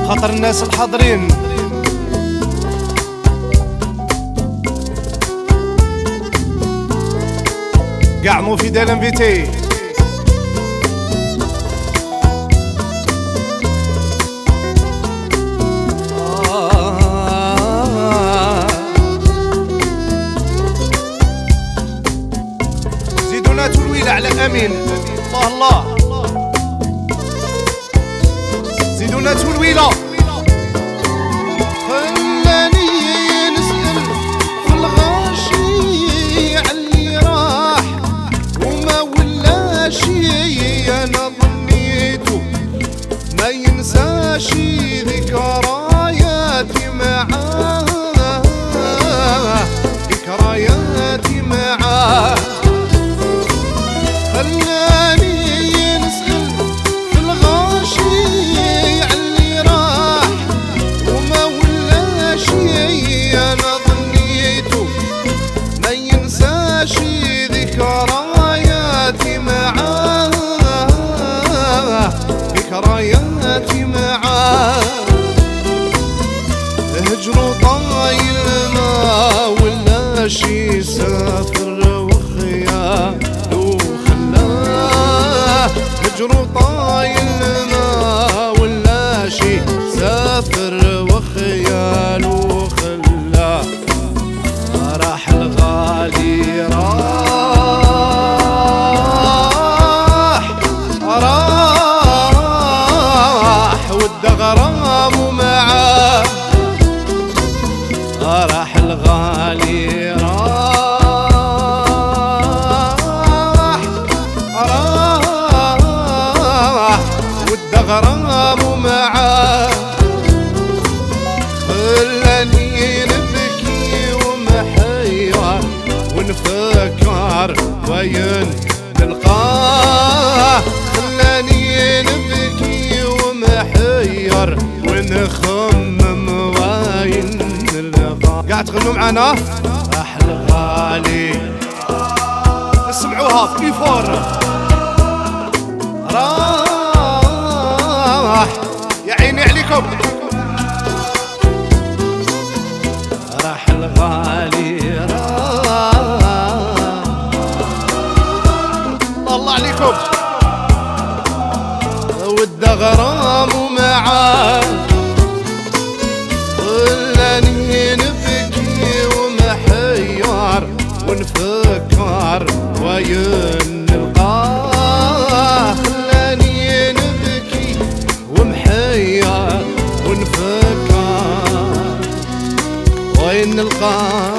خاطر الناس الحاضرين قاع مو في دال انفيتي زيدونا تلويلة على امين الله الله زيدونا تلويلة خلاني نسأل في الغاشي علي راح وما ولاشي انا ظنيته ما ينساشي ذكرياتي معاه ذكرياتي معاه خلاني نسأل في الغاشي علي راح وما ولاشي انا ظنيته ما ينساشي ذكرياتي معاه ذكرياتي معاه هجروا طايل ما ولاشي سافر وخياله خلاه هجروا طايل ما ولاشي سافر وخياله خلاه راح الغالي راح والدغرام معاه راح الغالي راح والدغرام معاه خلاني نبكي ومحير ونفكر وين نلقاه خلاني نبكي ومحير ونخمم وين نلقاه قاعد تغنوا معانا راح الغالي اسمعوها في فور راح يا عيني عليكم راح الغالي راح الله عليكم والدغرام معاه خلاني نبكي ومحير ونفكر وين نلقاه خلاني نبكي ومحير ونفكر وين نلقاه